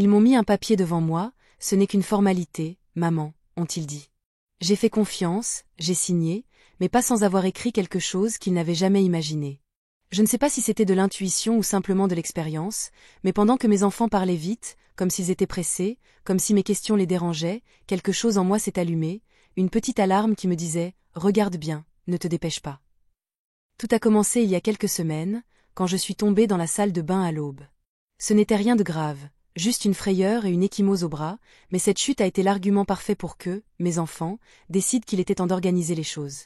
Ils m'ont mis un papier devant moi, ce n'est qu'une formalité, maman, ont-ils dit. J'ai fait confiance, j'ai signé, mais pas sans avoir écrit quelque chose qu'ils n'avaient jamais imaginé. Je ne sais pas si c'était de l'intuition ou simplement de l'expérience, mais pendant que mes enfants parlaient vite, comme s'ils étaient pressés, comme si mes questions les dérangeaient, quelque chose en moi s'est allumé, une petite alarme qui me disait « Regarde bien, ne te dépêche pas ». Tout a commencé il y a quelques semaines, quand je suis tombée dans la salle de bain à l'aube. Ce n'était rien de grave, juste une frayeur et une ecchymose au bras, mais cette chute a été l'argument parfait pour que, mes enfants, décident qu'il était temps d'organiser les choses.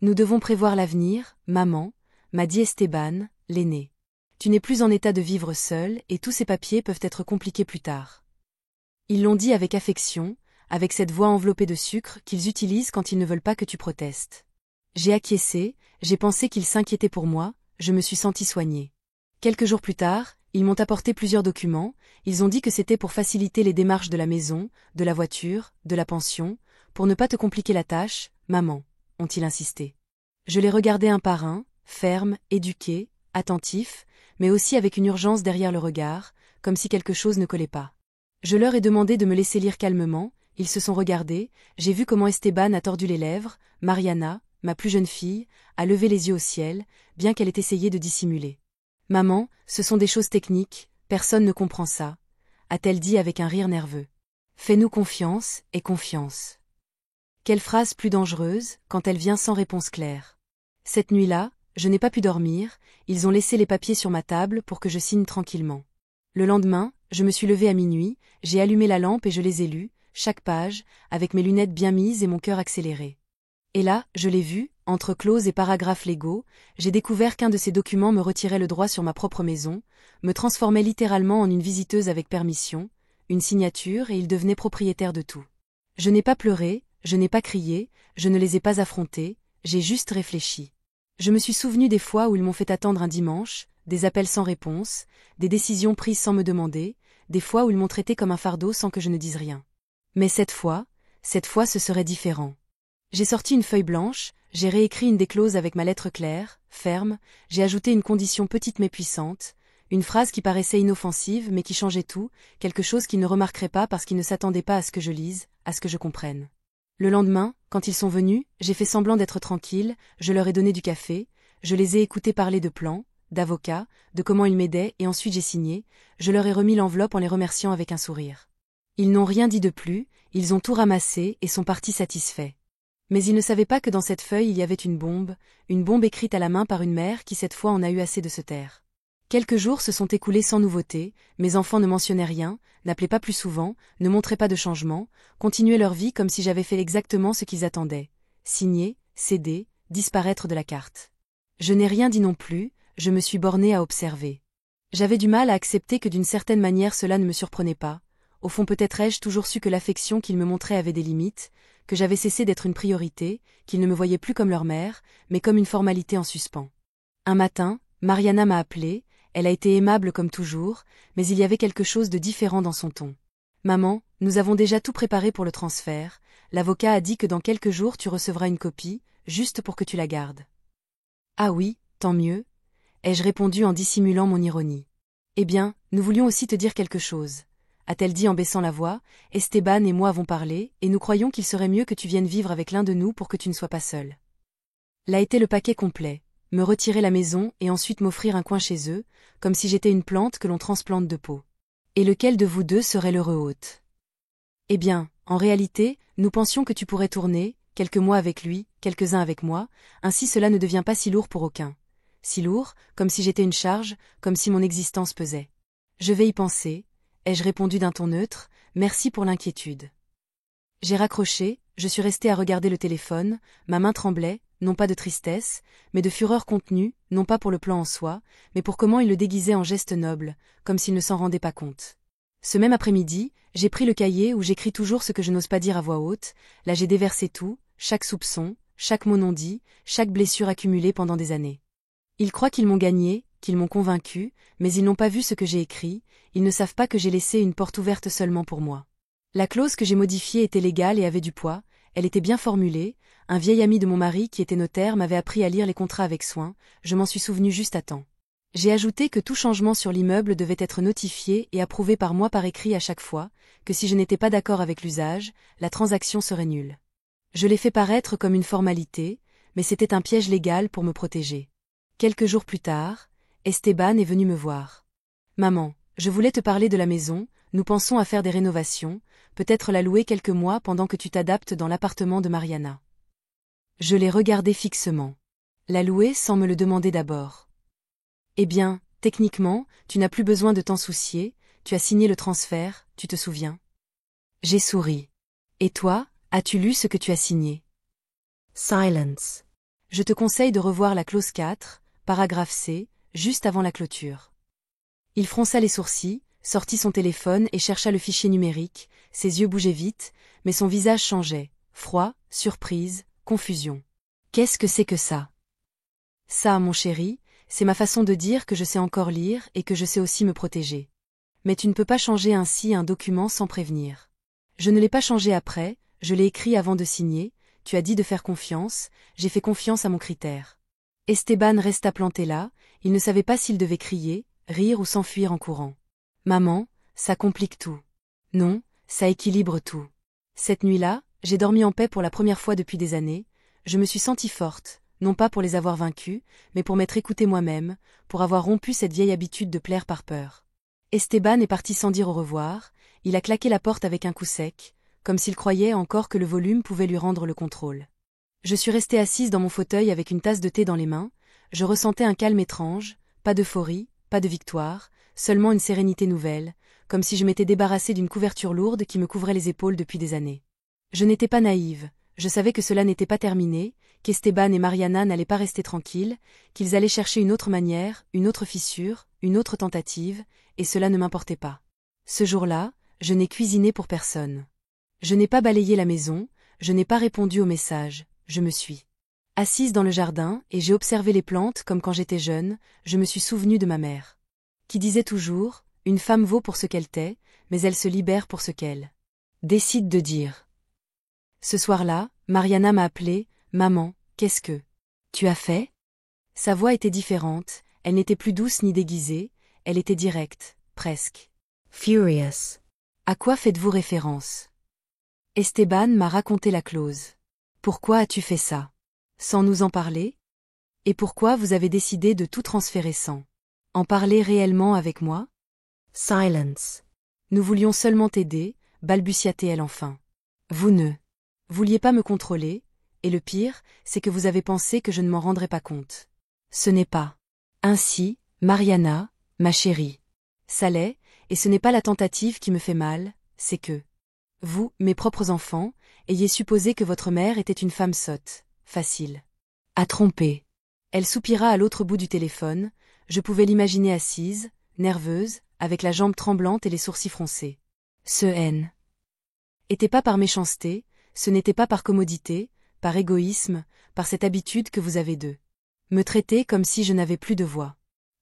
Nous devons prévoir l'avenir, maman, m'a dit Esteban, l'aîné. Tu n'es plus en état de vivre seul et tous ces papiers peuvent être compliqués plus tard. Ils l'ont dit avec affection, avec cette voix enveloppée de sucre qu'ils utilisent quand ils ne veulent pas que tu protestes. J'ai acquiescé, j'ai pensé qu'ils s'inquiétaient pour moi, je me suis sentie soignée. Quelques jours plus tard, ils m'ont apporté plusieurs documents, ils ont dit que c'était pour faciliter les démarches de la maison, de la voiture, de la pension, pour ne pas te compliquer la tâche, maman, ont-ils insisté. Je les regardais un par un, fermes, éduqués, attentifs, mais aussi avec une urgence derrière le regard, comme si quelque chose ne collait pas. Je leur ai demandé de me laisser lire calmement, ils se sont regardés, j'ai vu comment Esteban a tordu les lèvres, Mariana, ma plus jeune fille, a levé les yeux au ciel, bien qu'elle ait essayé de dissimuler. Maman, ce sont des choses techniques, personne ne comprend ça, a-t-elle dit avec un rire nerveux. Fais-nous confiance, et confiance. Quelle phrase plus dangereuse, quand elle vient sans réponse claire. Cette nuit-là, je n'ai pas pu dormir, ils ont laissé les papiers sur ma table pour que je signe tranquillement. Le lendemain, je me suis levée à minuit, j'ai allumé la lampe et je les ai lus, chaque page, avec mes lunettes bien mises et mon cœur accéléré. Et là, je l'ai vu, entre clauses et paragraphes légaux, j'ai découvert qu'un de ces documents me retirait le droit sur ma propre maison, me transformait littéralement en une visiteuse avec permission, une signature et il devenait propriétaire de tout. Je n'ai pas pleuré, je n'ai pas crié, je ne les ai pas affrontés, j'ai juste réfléchi. Je me suis souvenu des fois où ils m'ont fait attendre un dimanche, des appels sans réponse, des décisions prises sans me demander, des fois où ils m'ont traité comme un fardeau sans que je ne dise rien. Mais cette fois ce serait différent. J'ai sorti une feuille blanche, j'ai réécrit une des clauses avec ma lettre claire, ferme, j'ai ajouté une condition petite mais puissante, une phrase qui paraissait inoffensive mais qui changeait tout, quelque chose qu'ils ne remarqueraient pas parce qu'ils ne s'attendaient pas à ce que je lise, à ce que je comprenne. Le lendemain, quand ils sont venus, j'ai fait semblant d'être tranquille, je leur ai donné du café, je les ai écoutés parler de plans, d'avocats, de comment ils m'aidaient et ensuite j'ai signé, je leur ai remis l'enveloppe en les remerciant avec un sourire. Ils n'ont rien dit de plus, ils ont tout ramassé et sont partis satisfaits. Mais ils ne savaient pas que dans cette feuille il y avait une bombe écrite à la main par une mère qui cette fois en a eu assez de se taire. Quelques jours se sont écoulés sans nouveauté, mes enfants ne mentionnaient rien, n'appelaient pas plus souvent, ne montraient pas de changement, continuaient leur vie comme si j'avais fait exactement ce qu'ils attendaient. Signer, céder, disparaître de la carte. Je n'ai rien dit non plus, je me suis bornée à observer. J'avais du mal à accepter que d'une certaine manière cela ne me surprenait pas. Au fond peut-être ai-je toujours su que l'affection qu'ils me montraient avait des limites, que j'avais cessé d'être une priorité, qu'ils ne me voyaient plus comme leur mère, mais comme une formalité en suspens. Un matin, Mariana m'a appelée, elle a été aimable comme toujours, mais il y avait quelque chose de différent dans son ton. Maman, nous avons déjà tout préparé pour le transfert, l'avocat a dit que dans quelques jours tu recevras une copie, juste pour que tu la gardes. Ah oui, tant mieux, ai-je répondu en dissimulant mon ironie. Eh bien, nous voulions aussi te dire quelque chose, a-t-elle dit en baissant la voix, Esteban et moi avons parlé, et nous croyons qu'il serait mieux que tu viennes vivre avec l'un de nous pour que tu ne sois pas seul. Là était le paquet complet, me retirer la maison et ensuite m'offrir un coin chez eux, comme si j'étais une plante que l'on transplante de peau. Et lequel de vous deux serait l'heureux hôte? Eh bien, en réalité, nous pensions que tu pourrais tourner, quelques mois avec lui, quelques-uns avec moi, ainsi cela ne devient pas si lourd pour aucun. Si lourd, comme si j'étais une charge, comme si mon existence pesait. Je vais y penser, ai-je répondu d'un ton neutre, merci pour l'inquiétude. J'ai raccroché, je suis restée à regarder le téléphone, ma main tremblait, non pas de tristesse, mais de fureur contenue, non pas pour le plan en soi, mais pour comment il le déguisait en geste noble, comme s'il ne s'en rendait pas compte. Ce même après-midi, j'ai pris le cahier où j'écris toujours ce que je n'ose pas dire à voix haute, là j'ai déversé tout, chaque soupçon, chaque mot non dit, chaque blessure accumulée pendant des années. Ils croient qu'ils m'ont gagné, qu'ils m'ont convaincu, mais ils n'ont pas vu ce que j'ai écrit, ils ne savent pas que j'ai laissé une porte ouverte seulement pour moi. La clause que j'ai modifiée était légale et avait du poids, elle était bien formulée, un vieil ami de mon mari qui était notaire m'avait appris à lire les contrats avec soin, je m'en suis souvenu juste à temps. J'ai ajouté que tout changement sur l'immeuble devait être notifié et approuvé par moi par écrit à chaque fois, que si je n'étais pas d'accord avec l'usage, la transaction serait nulle. Je l'ai fait paraître comme une formalité, mais c'était un piège légal pour me protéger. Quelques jours plus tard, Esteban est venu me voir. Maman, je voulais te parler de la maison, nous pensons à faire des rénovations, peut-être la louer quelques mois pendant que tu t'adaptes dans l'appartement de Mariana. Je l'ai regardé fixement. La louer sans me le demander d'abord. Eh bien, techniquement, tu n'as plus besoin de t'en soucier, tu as signé le transfert, tu te souviens? J'ai souri. Et toi, as-tu lu ce que tu as signé? Silence. Je te conseille de revoir la clause 4, paragraphe C, juste avant la clôture. Il fronça les sourcils, sortit son téléphone et chercha le fichier numérique, ses yeux bougeaient vite, mais son visage changeait, froid, surprise, confusion. Qu'est-ce que c'est que ça? Ça, mon chéri, c'est ma façon de dire que je sais encore lire et que je sais aussi me protéger. Mais tu ne peux pas changer ainsi un document sans prévenir. Je ne l'ai pas changé après, je l'ai écrit avant de signer, tu as dit de faire confiance, j'ai fait confiance à mon critère. Esteban resta planté là, il ne savait pas s'il devait crier, rire ou s'enfuir en courant. Maman, ça complique tout. Non, ça équilibre tout. Cette nuit-là, j'ai dormi en paix pour la première fois depuis des années, je me suis sentie forte, non pas pour les avoir vaincus, mais pour m'être écoutée moi-même, pour avoir rompu cette vieille habitude de plaire par peur. Esteban est parti sans dire au revoir, il a claqué la porte avec un coup sec, comme s'il croyait encore que le volume pouvait lui rendre le contrôle. Je suis restée assise dans mon fauteuil avec une tasse de thé dans les mains, je ressentais un calme étrange, pas d'euphorie, pas de victoire, seulement une sérénité nouvelle, comme si je m'étais débarrassée d'une couverture lourde qui me couvrait les épaules depuis des années. Je n'étais pas naïve, je savais que cela n'était pas terminé, qu'Esteban et Mariana n'allaient pas rester tranquilles, qu'ils allaient chercher une autre manière, une autre fissure, une autre tentative, et cela ne m'importait pas. Ce jour-là, je n'ai cuisiné pour personne. Je n'ai pas balayé la maison, je n'ai pas répondu aux messages, je me suis assise dans le jardin et j'ai observé les plantes comme quand j'étais jeune, je me suis souvenue de ma mère. Qui disait toujours, une femme vaut pour ce qu'elle tait, mais elle se libère pour ce qu'elle décide de dire. Ce soir-là, Mariana m'a appelée, maman, qu'est-ce que tu as fait? Sa voix était différente, elle n'était plus douce ni déguisée, elle était directe, presque furious. À quoi faites-vous référence? Esteban m'a raconté la clause. Pourquoi as-tu fait ça? Sans nous en parler? Et pourquoi vous avez décidé de tout transférer sans en parler réellement avec moi? Silence. Nous voulions seulement t'aider, balbutia-t-elle enfin. Vous ne vouliez pas me contrôler, et le pire, c'est que vous avez pensé que je ne m'en rendrais pas compte. Ce n'est pas ainsi, Mariana, ma chérie. Ça l'est, et ce n'est pas la tentative qui me fait mal, c'est que vous, mes propres enfants, ayez supposé que votre mère était une femme sotte, facile à tromper. Elle soupira à l'autre bout du téléphone, je pouvais l'imaginer assise, nerveuse, avec la jambe tremblante et les sourcils froncés. Ce haine était pas par méchanceté, ce n'était pas par commodité, par égoïsme, par cette habitude que vous avez de me traiter comme si je n'avais plus de voix.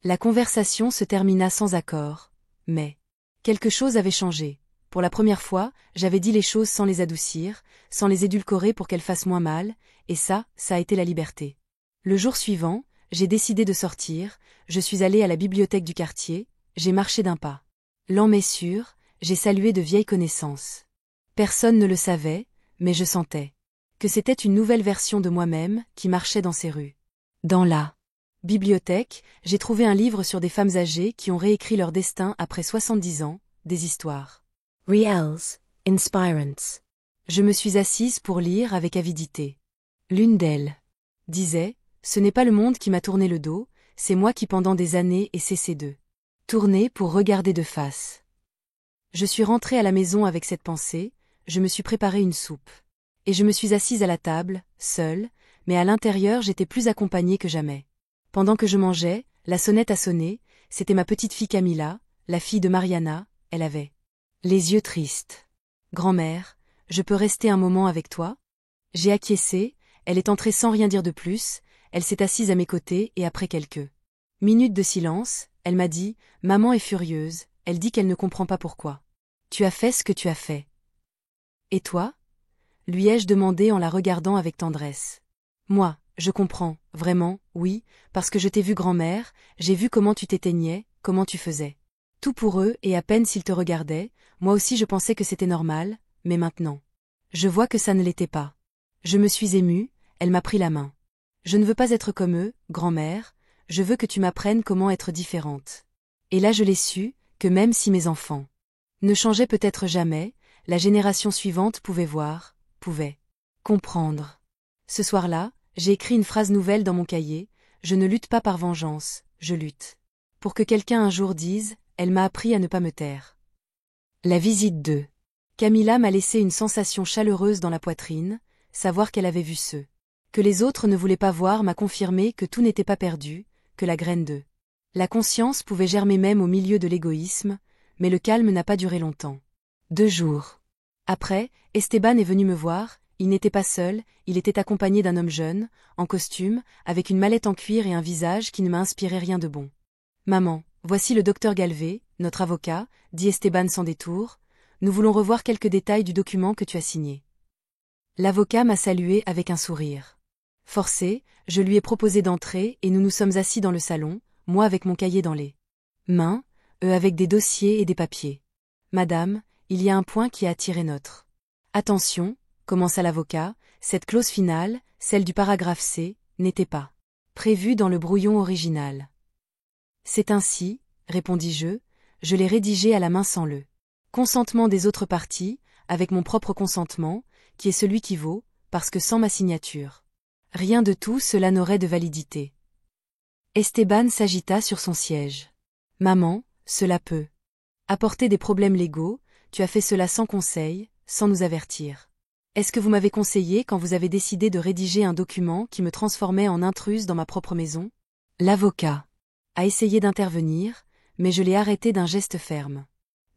La conversation se termina sans accord, mais quelque chose avait changé. Pour la première fois, j'avais dit les choses sans les adoucir, sans les édulcorer pour qu'elles fassent moins mal, et ça a été la liberté. Le jour suivant, j'ai décidé de sortir, je suis allée à la bibliothèque du quartier, j'ai marché d'un pas lent mais sûr, j'ai salué de vieilles connaissances. Personne ne le savait, mais je sentais que c'était une nouvelle version de moi-même qui marchait dans ces rues. Dans la bibliothèque, j'ai trouvé un livre sur des femmes âgées qui ont réécrit leur destin après 70 ans, des histoires reals, inspirantes. Je me suis assise pour lire avec avidité. L'une d'elles disait, ce n'est pas le monde qui m'a tourné le dos, c'est moi qui pendant des années ai cessé de tourner pour regarder de face. Je suis rentrée à la maison avec cette pensée, je me suis préparé une soupe. Et je me suis assise à la table, seule, mais à l'intérieur j'étais plus accompagnée que jamais. Pendant que je mangeais, la sonnette a sonné, c'était ma petite fille Camilla, la fille de Mariana, elle avait les yeux tristes. Grand-mère, je peux rester un moment avec toi? J'ai acquiescé, elle est entrée sans rien dire de plus, elle s'est assise à mes côtés et après quelques minutes de silence, elle m'a dit, maman est furieuse, elle dit qu'elle ne comprend pas pourquoi. Tu as fait ce que tu as fait. Et toi? Lui ai-je demandé en la regardant avec tendresse. Moi, Je comprends, vraiment, oui, parce que je t'ai vu grand-mère, j'ai vu comment tu t'éteignais, comment tu faisais. Tout pour eux et à peine s'ils te regardaient, moi aussi je pensais que c'était normal, mais maintenant. Je vois que ça ne l'était pas. Je me suis émue, elle m'a pris la main. Je ne veux pas être comme eux, grand-mère, je veux que tu m'apprennes comment être différente. Et là je l'ai su, que même si mes enfants ne changeaient peut-être jamais, la génération suivante pouvait voir, pouvait comprendre. Ce soir-là, j'ai écrit une phrase nouvelle dans mon cahier, je ne lutte pas par vengeance, je lutte. Pour que quelqu'un un jour dise, elle m'a appris à ne pas me taire. La visite 2. Camilla m'a laissé une sensation chaleureuse dans la poitrine, savoir qu'elle avait vu ceux que les autres ne voulaient pas voir m'a confirmé que tout n'était pas perdu, que la graine de la conscience pouvait germer même au milieu de l'égoïsme, mais le calme n'a pas duré longtemps. 2 jours après, Esteban est venu me voir, il n'était pas seul, il était accompagné d'un homme jeune, en costume, avec une mallette en cuir et un visage qui ne m'a inspiré rien de bon. Maman, voici le docteur Galvé, notre avocat, dit Esteban sans détour, nous voulons revoir quelques détails du document que tu as signé. L'avocat m'a salué avec un sourire. Forcé, je lui ai proposé d'entrer et nous nous sommes assis dans le salon, moi avec mon cahier dans les mains, eux avec des dossiers et des papiers. Madame, il y a un point qui a attiré notre attention, commença l'avocat, cette clause finale, celle du paragraphe C, n'était pas prévue dans le brouillon original. C'est ainsi, répondis-je, je l'ai rédigé à la main sans le consentement des autres parties, avec mon propre consentement, qui est celui qui vaut, parce que sans ma signature, rien de tout cela n'aurait de validité. Esteban s'agita sur son siège. Maman, cela peut apporter des problèmes légaux, tu as fait cela sans conseil, sans nous avertir. Est-ce que vous m'avez conseillé quand vous avez décidé de rédiger un document qui me transformait en intruse dans ma propre maison? L'avocat a essayé d'intervenir, mais je l'ai arrêté d'un geste ferme.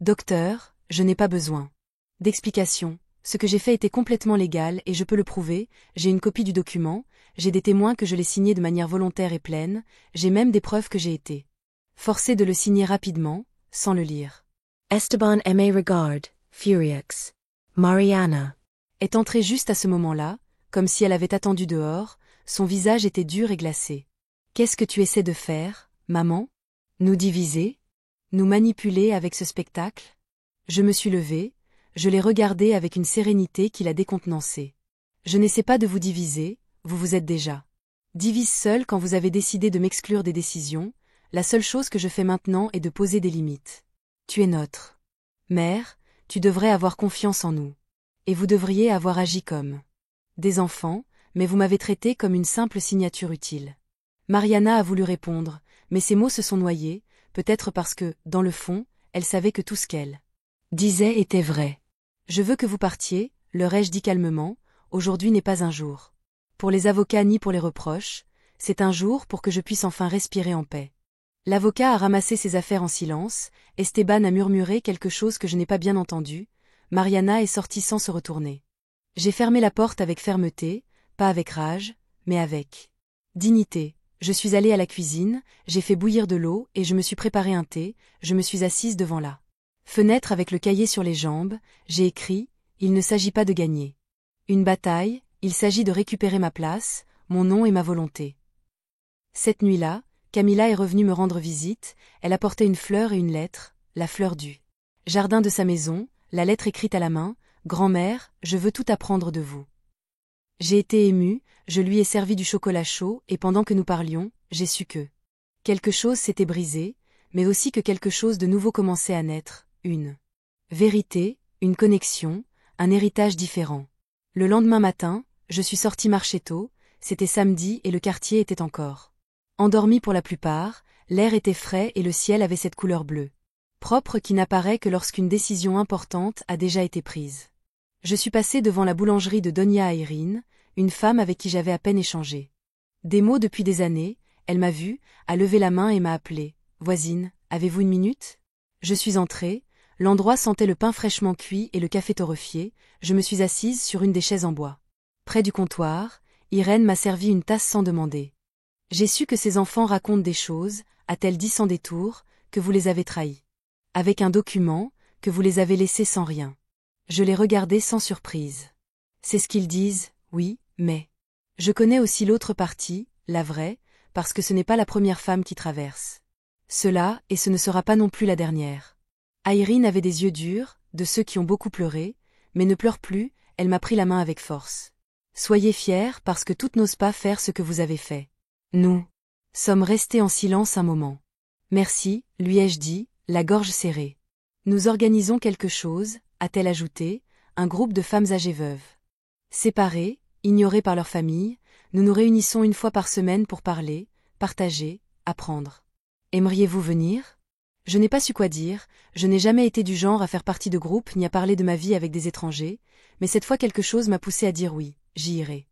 Docteur, je n'ai pas besoin d'explication. Ce que j'ai fait était complètement légal et je peux le prouver, j'ai une copie du document, j'ai des témoins que je l'ai signé de manière volontaire et pleine, j'ai même des preuves que j'ai été forcé de le signer rapidement, sans le lire. Esteban me regarde, furiex. Mariana est entrée juste à ce moment-là, comme si elle avait attendu dehors, son visage était dur et glacé. Qu'est-ce que tu essaies de faire, maman? Nous diviser? Nous manipuler avec ce spectacle? Je me suis levée, je l'ai regardé avec une sérénité qui l'a décontenancé. Je n'essaie pas de vous diviser, vous vous êtes déjà divise seul quand vous avez décidé de m'exclure des décisions, la seule chose que je fais maintenant est de poser des limites. Tu es notre mère, tu devrais avoir confiance en nous. Et vous devriez avoir agi comme des enfants, mais vous m'avez traité comme une simple signature utile. Mariana a voulu répondre, mais ses mots se sont noyés, peut-être parce que, dans le fond, elle savait que tout ce qu'elle disait était vrai. Je veux que vous partiez, leur ai-je dit calmement, aujourd'hui n'est pas un jour pour les avocats ni pour les reproches, c'est un jour pour que je puisse enfin respirer en paix. L'avocat a ramassé ses affaires en silence, Esteban a murmuré quelque chose que je n'ai pas bien entendu, Mariana est sortie sans se retourner. J'ai fermé la porte avec fermeté, pas avec rage, mais avec dignité. Je suis allée à la cuisine, j'ai fait bouillir de l'eau et je me suis préparé un thé, je me suis assise devant la fenêtre avec le cahier sur les jambes, j'ai écrit, il ne s'agit pas de gagner une bataille, il s'agit de récupérer ma place, mon nom et ma volonté. Cette nuit-là, Camilla est revenue me rendre visite, elle apportait une fleur et une lettre, la fleur du jardin de sa maison, la lettre écrite à la main, « Grand-mère, je veux tout apprendre de vous. » J'ai été émue, je lui ai servi du chocolat chaud et pendant que nous parlions, j'ai su que quelque chose s'était brisé, mais aussi que quelque chose de nouveau commençait à naître, une vérité, une connexion, un héritage différent. Le lendemain matin, je suis sortie marcher tôt, c'était samedi et le quartier était encore endormi pour la plupart, l'air était frais et le ciel avait cette couleur bleue propre qui n'apparaît que lorsqu'une décision importante a déjà été prise. Je suis passée devant la boulangerie de Donia Irene, une femme avec qui j'avais à peine échangé des mots depuis des années, elle m'a vue, a levé la main et m'a appelée. « Voisine, avez-vous une minute ?» Je suis entrée, l'endroit sentait le pain fraîchement cuit et le café torréfié, je me suis assise sur une des chaises en bois. Près du comptoir, Irène m'a servi une tasse sans demander. J'ai su que ses enfants racontent des choses, a-t-elle dit sans détour, que vous les avez trahis. Avec un document, que vous les avez laissés sans rien. Je les regardais sans surprise. C'est ce qu'ils disent, oui, mais Je connais aussi l'autre partie, la vraie, parce que ce n'est pas la première femme qui traverse. Cela, et ce ne sera pas non plus la dernière. Irene avait des yeux durs, de ceux qui ont beaucoup pleuré, mais ne pleure plus, elle m'a pris la main avec force. Soyez fiers parce que toutes n'osent pas faire ce que vous avez fait. Nous sommes restés en silence un moment. Merci, lui ai-je dit, la gorge serrée. Nous organisons quelque chose, a-t-elle ajouté, un groupe de femmes âgées veuves. Séparées, ignorées par leur famille, nous nous réunissons une fois par semaine pour parler, partager, apprendre. Aimeriez-vous venir ? Je n'ai pas su quoi dire, je n'ai jamais été du genre à faire partie de groupes ni à parler de ma vie avec des étrangers, mais cette fois quelque chose m'a poussé à dire oui, j'y irai.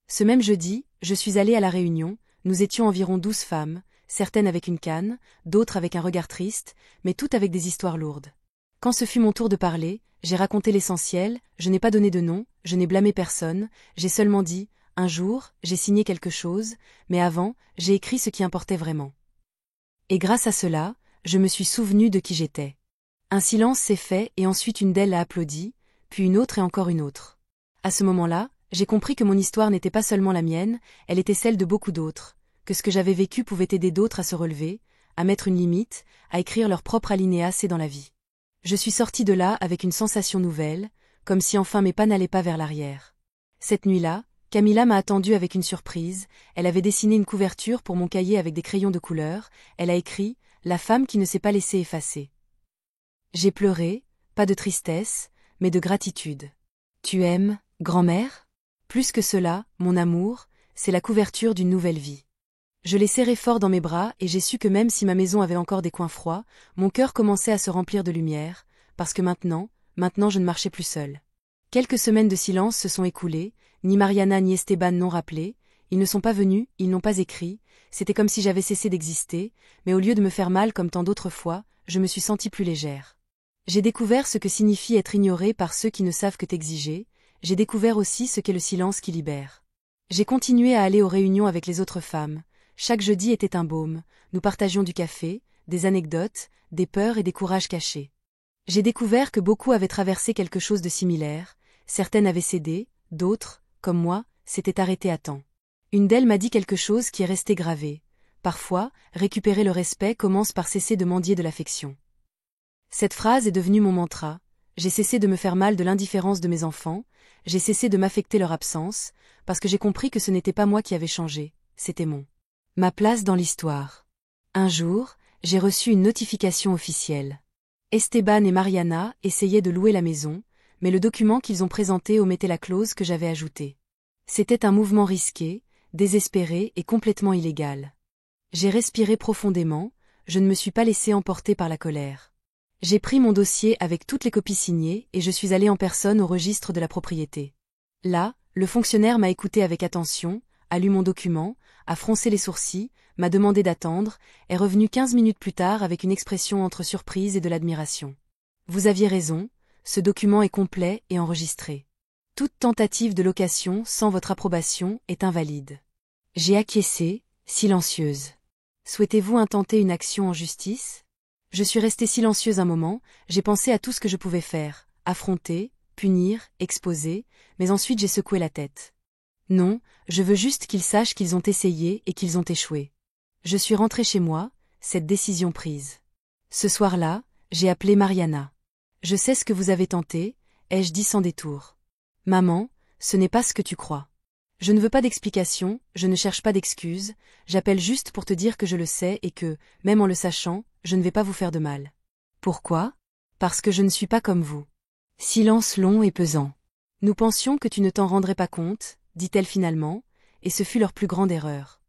Ce même jeudi, je suis allée à la réunion, nous étions environ 12 femmes, certaines avec une canne, d'autres avec un regard triste, mais toutes avec des histoires lourdes. Quand ce fut mon tour de parler, j'ai raconté l'essentiel, je n'ai pas donné de nom, je n'ai blâmé personne, j'ai seulement dit, un jour, j'ai signé quelque chose, mais avant, j'ai écrit ce qui importait vraiment. Et grâce à cela, je me suis souvenu de qui j'étais. Un silence s'est fait et ensuite une d'elles a applaudi, puis une autre et encore une autre. À ce moment-là, j'ai compris que mon histoire n'était pas seulement la mienne, elle était celle de beaucoup d'autres, que ce que j'avais vécu pouvait aider d'autres à se relever, à mettre une limite, à écrire leur propre alinéa C dans la vie. Je suis sortie de là avec une sensation nouvelle, comme si enfin mes pas n'allaient pas vers l'arrière. Cette nuit-là, Camilla m'a attendue avec une surprise, elle avait dessiné une couverture pour mon cahier avec des crayons de couleur, elle a écrit « La femme qui ne s'est pas laissée effacer ». J'ai pleuré, pas de tristesse, mais de gratitude. Tu aimes, grand-mère ? Plus que cela, mon amour, c'est la couverture d'une nouvelle vie. Je l'ai serré fort dans mes bras et j'ai su que même si ma maison avait encore des coins froids, mon cœur commençait à se remplir de lumière, parce que maintenant je ne marchais plus seule. Quelques semaines de silence se sont écoulées, ni Mariana ni Esteban n'ont rappelé, ils ne sont pas venus, ils n'ont pas écrit, c'était comme si j'avais cessé d'exister, mais au lieu de me faire mal comme tant d'autres fois, je me suis sentie plus légère. J'ai découvert ce que signifie être ignoré par ceux qui ne savent que t'exiger, j'ai découvert aussi ce qu'est le silence qui libère. J'ai continué à aller aux réunions avec les autres femmes. Chaque jeudi était un baume, nous partagions du café, des anecdotes, des peurs et des courages cachés. J'ai découvert que beaucoup avaient traversé quelque chose de similaire, certaines avaient cédé, d'autres, comme moi, s'étaient arrêtées à temps. Une d'elles m'a dit quelque chose qui est resté gravé. Parfois, récupérer le respect commence par cesser de mendier de l'affection. Cette phrase est devenue mon mantra. J'ai cessé de me faire mal de l'indifférence de mes enfants, j'ai cessé de m'affecter leur absence, parce que j'ai compris que ce n'était pas moi qui avais changé, c'était ma place dans l'histoire. Un jour, j'ai reçu une notification officielle. Esteban et Mariana essayaient de louer la maison, mais le document qu'ils ont présenté omettait la clause que j'avais ajoutée. C'était un mouvement risqué, désespéré et complètement illégal. J'ai respiré profondément, je ne me suis pas laissé emporter par la colère. J'ai pris mon dossier avec toutes les copies signées et je suis allé en personne au registre de la propriété. Là, le fonctionnaire m'a écouté avec attention, a lu mon document, a froncé les sourcils, m'a demandé d'attendre, est revenu 15 minutes plus tard avec une expression entre surprise et de l'admiration. Vous aviez raison, ce document est complet et enregistré. Toute tentative de location sans votre approbation est invalide. J'ai acquiescé, silencieuse. Souhaitez-vous intenter une action en justice ? Je suis restée silencieuse un moment, j'ai pensé à tout ce que je pouvais faire, affronter, punir, exposer, mais ensuite j'ai secoué la tête. Non, je veux juste qu'ils sachent qu'ils ont essayé et qu'ils ont échoué. Je suis rentrée chez moi, cette décision prise. Ce soir-là, j'ai appelé Mariana. Je sais ce que vous avez tenté, ai-je dit sans détour. Maman, ce n'est pas ce que tu crois. Je ne veux pas d'explication, je ne cherche pas d'excuses, j'appelle juste pour te dire que je le sais et que, même en le sachant, je ne vais pas vous faire de mal. Pourquoi ? Parce que je ne suis pas comme vous. Silence long et pesant. Nous pensions que tu ne t'en rendrais pas compte, dit-elle finalement, et ce fut leur plus grande erreur.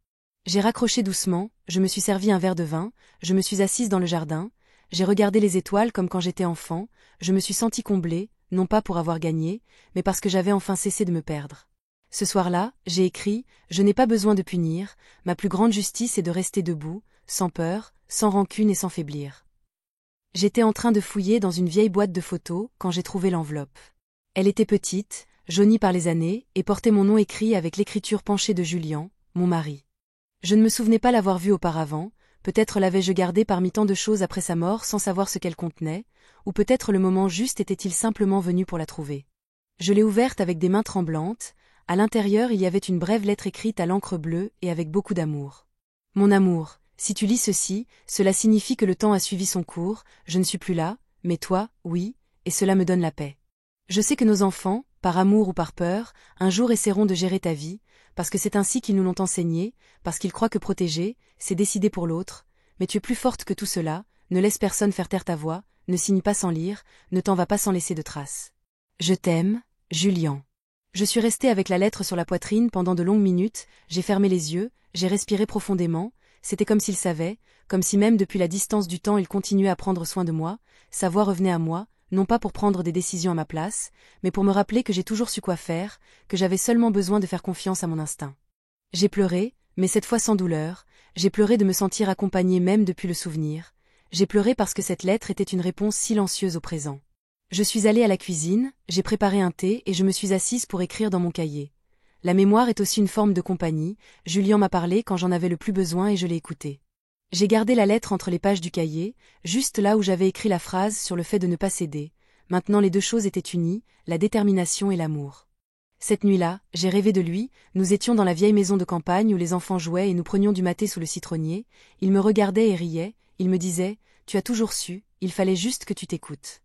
J'ai raccroché doucement, je me suis servi un verre de vin, je me suis assise dans le jardin, j'ai regardé les étoiles comme quand j'étais enfant, je me suis sentie comblée, non pas pour avoir gagné, mais parce que j'avais enfin cessé de me perdre. Ce soir-là, j'ai écrit « Je n'ai pas besoin de punir, ma plus grande justice est de rester debout, sans peur, sans rancune et sans faiblir. » J'étais en train de fouiller dans une vieille boîte de photos quand j'ai trouvé l'enveloppe. Elle était petite, jaunie par les années, et portait mon nom écrit avec l'écriture penchée de Julian, mon mari. Je ne me souvenais pas l'avoir vue auparavant, peut-être l'avais-je gardée parmi tant de choses après sa mort sans savoir ce qu'elle contenait, ou peut-être le moment juste était-il simplement venu pour la trouver. Je l'ai ouverte avec des mains tremblantes, À l'intérieur il y avait une brève lettre écrite à l'encre bleue et avec beaucoup d'amour. Mon amour, si tu lis ceci, cela signifie que le temps a suivi son cours, je ne suis plus là, mais toi, oui, et cela me donne la paix. Je sais que nos enfants, par amour ou par peur, un jour essaieront de gérer ta vie, parce que c'est ainsi qu'ils nous l'ont enseigné, parce qu'ils croient que protéger, c'est décider pour l'autre, mais tu es plus forte que tout cela, ne laisse personne faire taire ta voix, ne signe pas sans lire, ne t'en va pas sans laisser de traces. Je t'aime, Julian. Je suis restée avec la lettre sur la poitrine pendant de longues minutes, j'ai fermé les yeux, j'ai respiré profondément, c'était comme s'il savait, comme si même depuis la distance du temps il continuait à prendre soin de moi, sa voix revenait à moi, non pas pour prendre des décisions à ma place, mais pour me rappeler que j'ai toujours su quoi faire, que j'avais seulement besoin de faire confiance à mon instinct. J'ai pleuré, mais cette fois sans douleur, j'ai pleuré de me sentir accompagnée même depuis le souvenir, j'ai pleuré parce que cette lettre était une réponse silencieuse au présent. Je suis allée à la cuisine, j'ai préparé un thé et je me suis assise pour écrire dans mon cahier. La mémoire est aussi une forme de compagnie, Julian m'a parlé quand j'en avais le plus besoin et je l'ai écouté. J'ai gardé la lettre entre les pages du cahier, juste là où j'avais écrit la phrase sur le fait de ne pas céder. Maintenant les deux choses étaient unies, la détermination et l'amour. Cette nuit-là, j'ai rêvé de lui, nous étions dans la vieille maison de campagne où les enfants jouaient et nous prenions du maté sous le citronnier, il me regardait et riait, il me disait « Tu as toujours su, il fallait juste que tu t'écoutes ».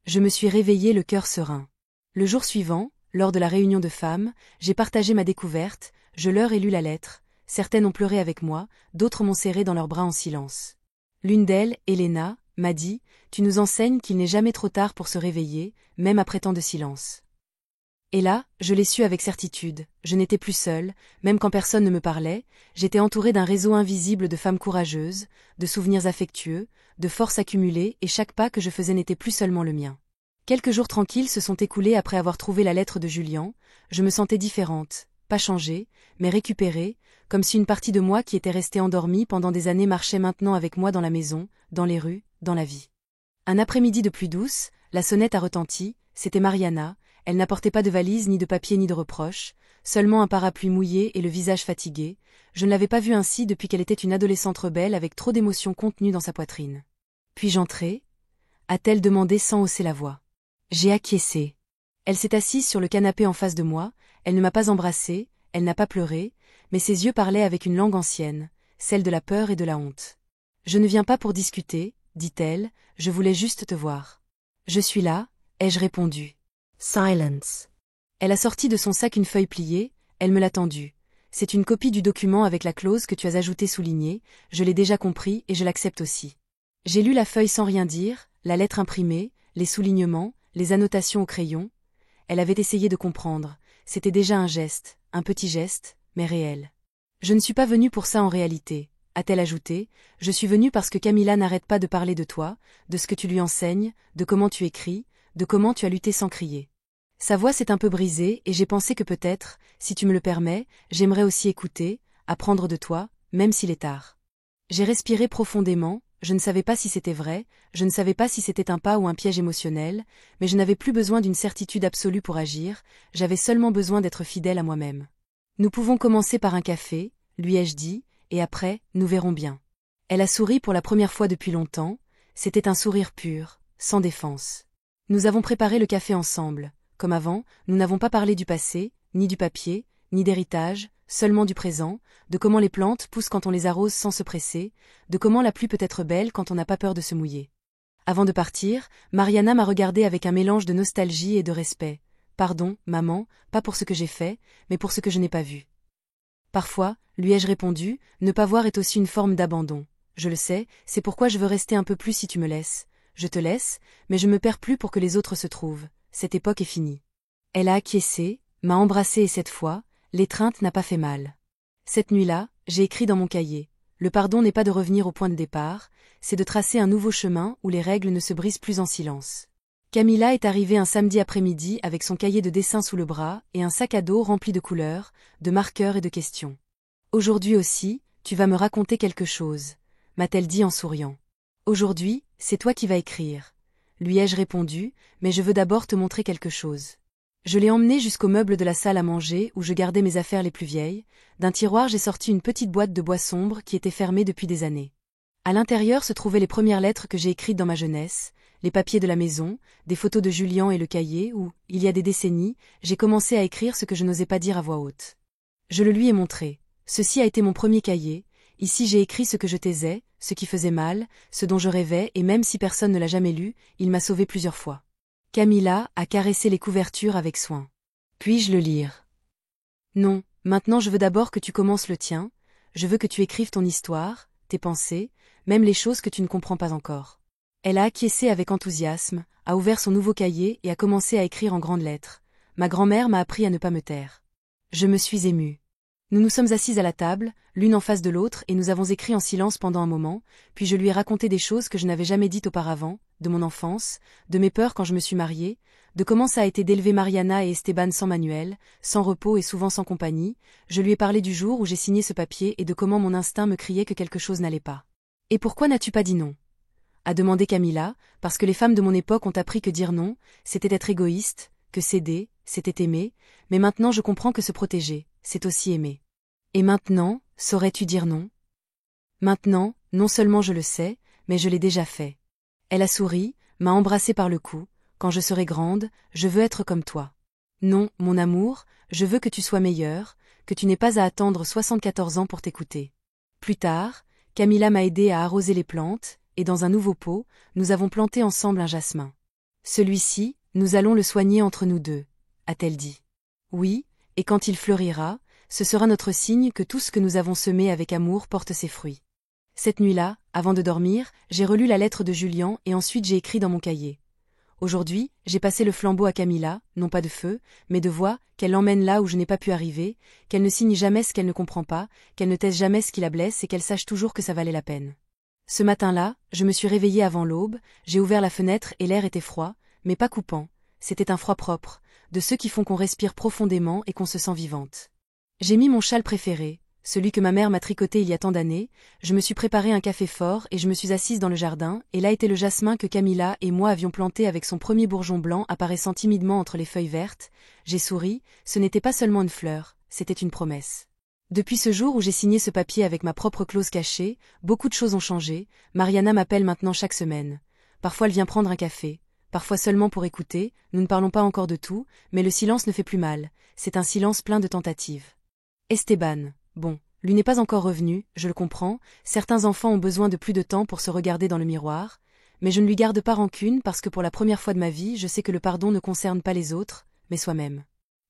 Je me suis réveillée le cœur serein. Le jour suivant, lors de la réunion de femmes, j'ai partagé ma découverte, je leur ai lu la lettre, certaines ont pleuré avec moi, d'autres m'ont serré dans leurs bras en silence. L'une d'elles, Elena, m'a dit « Tu nous enseignes qu'il n'est jamais trop tard pour se réveiller, même après tant de silence. » Et là, je l'ai su avec certitude, je n'étais plus seule, même quand personne ne me parlait, j'étais entourée d'un réseau invisible de femmes courageuses, de souvenirs affectueux, de forces accumulées et chaque pas que je faisais n'était plus seulement le mien. Quelques jours tranquilles se sont écoulés après avoir trouvé la lettre de Julian, je me sentais différente, pas changée, mais récupérée, comme si une partie de moi qui était restée endormie pendant des années marchait maintenant avec moi dans la maison, dans les rues, dans la vie. Un après-midi de pluie douce, la sonnette a retenti, c'était Mariana, elle n'apportait pas de valise ni de papier ni de reproches, seulement un parapluie mouillé et le visage fatigué, je ne l'avais pas vue ainsi depuis qu'elle était une adolescente rebelle avec trop d'émotions contenues dans sa poitrine. Puis-je entrer ? A-t-elle demandé sans hausser la voix. J'ai acquiescé. Elle s'est assise sur le canapé en face de moi, elle ne m'a pas embrassée, elle n'a pas pleuré, mais ses yeux parlaient avec une langue ancienne, celle de la peur et de la honte. Je ne viens pas pour discuter, dit-elle, je voulais juste te voir. Je suis là, ai-je répondu. Silence. Elle a sorti de son sac une feuille pliée, elle me l'a tendue. C'est une copie du document avec la clause que tu as ajoutée soulignée, je l'ai déjà compris et je l'accepte aussi. J'ai lu la feuille sans rien dire, la lettre imprimée, les soulignements, les annotations au crayon. Elle avait essayé de comprendre, c'était déjà un geste, un petit geste, mais réel. Je ne suis pas venue pour ça en réalité, a-t-elle ajouté, je suis venue parce que Camilla n'arrête pas de parler de toi, de ce que tu lui enseignes, de comment tu écris, de comment tu as lutté sans crier. Sa voix s'est un peu brisée et j'ai pensé que peut-être, si tu me le permets, j'aimerais aussi écouter, apprendre de toi, même s'il est tard. J'ai respiré profondément, je ne savais pas si c'était vrai, je ne savais pas si c'était un pas ou un piège émotionnel, mais je n'avais plus besoin d'une certitude absolue pour agir, j'avais seulement besoin d'être fidèle à moi-même. Nous pouvons commencer par un café, lui ai-je dit, et après, nous verrons bien. Elle a souri pour la première fois depuis longtemps, c'était un sourire pur, sans défense. Nous avons préparé le café ensemble. Comme avant, nous n'avons pas parlé du passé, ni du papier, ni d'héritage, seulement du présent, de comment les plantes poussent quand on les arrose sans se presser, de comment la pluie peut être belle quand on n'a pas peur de se mouiller. Avant de partir, Mariana m'a regardé avec un mélange de nostalgie et de respect. Pardon, maman, pas pour ce que j'ai fait, mais pour ce que je n'ai pas vu. Parfois, lui ai-je répondu, ne pas voir est aussi une forme d'abandon. Je le sais, c'est pourquoi je veux rester un peu plus si tu me laisses. Je te laisse, mais je me perds plus pour que les autres se trouvent. Cette époque est finie. Elle a acquiescé, m'a embrassée et cette fois, l'étreinte n'a pas fait mal. Cette nuit-là, j'ai écrit dans mon cahier. Le pardon n'est pas de revenir au point de départ, c'est de tracer un nouveau chemin où les règles ne se brisent plus en silence. Camilla est arrivée un samedi après-midi avec son cahier de dessin sous le bras et un sac à dos rempli de couleurs, de marqueurs et de questions. Aujourd'hui aussi, tu vas me raconter quelque chose, m'a-t-elle dit en souriant. Aujourd'hui, c'est toi qui vas écrire. Lui ai-je répondu, mais je veux d'abord te montrer quelque chose. Je l'ai emmené jusqu'au meuble de la salle à manger où je gardais mes affaires les plus vieilles. D'un tiroir j'ai sorti une petite boîte de bois sombre qui était fermée depuis des années. À l'intérieur se trouvaient les premières lettres que j'ai écrites dans ma jeunesse. les papiers de la maison, des photos de Julien et le cahier où, il y a des décennies, j'ai commencé à écrire ce que je n'osais pas dire à voix haute. Je le lui ai montré. Ceci a été mon premier cahier. Ici j'ai écrit ce que je taisais, ce qui faisait mal, ce dont je rêvais et même si personne ne l'a jamais lu, il m'a sauvé plusieurs fois. Camilla a caressé les couvertures avec soin. Puis-je le lire? Non, maintenant je veux d'abord que tu commences le tien, je veux que tu écrives ton histoire, tes pensées, même les choses que tu ne comprends pas encore. Elle a acquiescé avec enthousiasme, a ouvert son nouveau cahier et a commencé à écrire en grandes lettres. Ma grand-mère m'a appris à ne pas me taire. Je me suis émue. Nous nous sommes assises à la table, l'une en face de l'autre et nous avons écrit en silence pendant un moment, puis je lui ai raconté des choses que je n'avais jamais dites auparavant, de mon enfance, de mes peurs quand je me suis mariée, de comment ça a été d'élever Mariana et Esteban sans Manuel, sans repos et souvent sans compagnie, je lui ai parlé du jour où j'ai signé ce papier et de comment mon instinct me criait que quelque chose n'allait pas. Et pourquoi n'as-tu pas dit non? A demandé Camilla, parce que les femmes de mon époque ont appris que dire non, c'était être égoïste, que céder, c'était aimer, mais maintenant je comprends que se protéger, c'est aussi aimer. Et maintenant, saurais-tu dire non? Maintenant, non seulement je le sais, mais je l'ai déjà fait. Elle a souri, m'a embrassé par le cou. Quand je serai grande, je veux être comme toi. Non, mon amour, je veux que tu sois meilleure, que tu n'aies pas à attendre 74 ans pour t'écouter. Plus tard, Camilla m'a aidé à arroser les plantes, et dans un nouveau pot, nous avons planté ensemble un jasmin. Celui-ci, nous allons le soigner entre nous deux, a-t-elle dit. Oui, et quand il fleurira, ce sera notre signe que tout ce que nous avons semé avec amour porte ses fruits. Cette nuit-là, avant de dormir, j'ai relu la lettre de Julien et ensuite j'ai écrit dans mon cahier. Aujourd'hui, j'ai passé le flambeau à Camilla, non pas de feu, mais de voix, qu'elle l'emmène là où je n'ai pas pu arriver, qu'elle ne signe jamais ce qu'elle ne comprend pas, qu'elle ne taise jamais ce qui la blesse et qu'elle sache toujours que ça valait la peine. Ce matin-là, je me suis réveillée avant l'aube, j'ai ouvert la fenêtre et l'air était froid, mais pas coupant, c'était un froid propre, de ceux qui font qu'on respire profondément et qu'on se sent vivante. J'ai mis mon châle préféré, celui que ma mère m'a tricoté il y a tant d'années, je me suis préparé un café fort et je me suis assise dans le jardin, et là était le jasmin que Camilla et moi avions planté avec son premier bourgeon blanc apparaissant timidement entre les feuilles vertes. J'ai souri, ce n'était pas seulement une fleur, c'était une promesse. Depuis ce jour où j'ai signé ce papier avec ma propre clause cachée, beaucoup de choses ont changé. Mariana m'appelle maintenant chaque semaine. Parfois elle vient prendre un café, parfois seulement pour écouter, nous ne parlons pas encore de tout, mais le silence ne fait plus mal, c'est un silence plein de tentatives. Esteban, bon, lui n'est pas encore revenu, je le comprends, certains enfants ont besoin de plus de temps pour se regarder dans le miroir, mais je ne lui garde pas rancune parce que pour la première fois de ma vie je sais que le pardon ne concerne pas les autres, mais soi-même.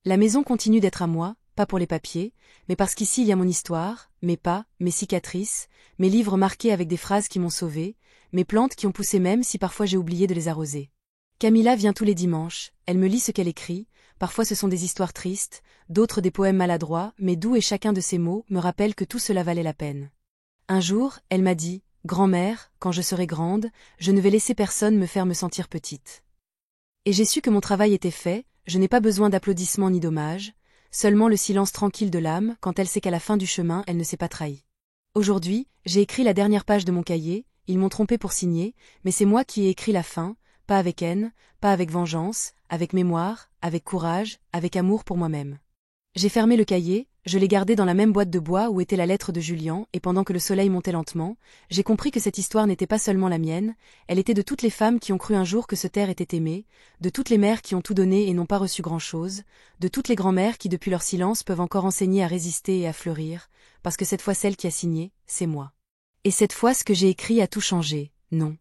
La maison continue d'être à moi, pas pour les papiers, mais parce qu'ici il y a mon histoire, mes pas, mes cicatrices, mes livres marqués avec des phrases qui m'ont sauvée, mes plantes qui ont poussé même si parfois j'ai oublié de les arroser. Camilla vient tous les dimanches, elle me lit ce qu'elle écrit, parfois ce sont des histoires tristes, d'autres des poèmes maladroits, mais doux et chacun de ces mots me rappelle que tout cela valait la peine. Un jour, elle m'a dit, « Grand-mère, quand je serai grande, je ne vais laisser personne me faire me sentir petite. » Et j'ai su que mon travail était fait, je n'ai pas besoin d'applaudissements ni d'hommages, seulement le silence tranquille de l'âme quand elle sait qu'à la fin du chemin elle ne s'est pas trahie. Aujourd'hui, j'ai écrit la dernière page de mon cahier, ils m'ont trompé pour signer, mais c'est moi qui ai écrit la fin, pas avec haine, pas avec vengeance, avec mémoire, avec courage, avec amour pour moi-même. J'ai fermé le cahier, je l'ai gardé dans la même boîte de bois où était la lettre de Julien et pendant que le soleil montait lentement, j'ai compris que cette histoire n'était pas seulement la mienne, elle était de toutes les femmes qui ont cru un jour que se taire était aimer, de toutes les mères qui ont tout donné et n'ont pas reçu grand-chose, de toutes les grand-mères qui depuis leur silence peuvent encore enseigner à résister et à fleurir, parce que cette fois celle qui a signé, c'est moi. Et cette fois ce que j'ai écrit a tout changé, non.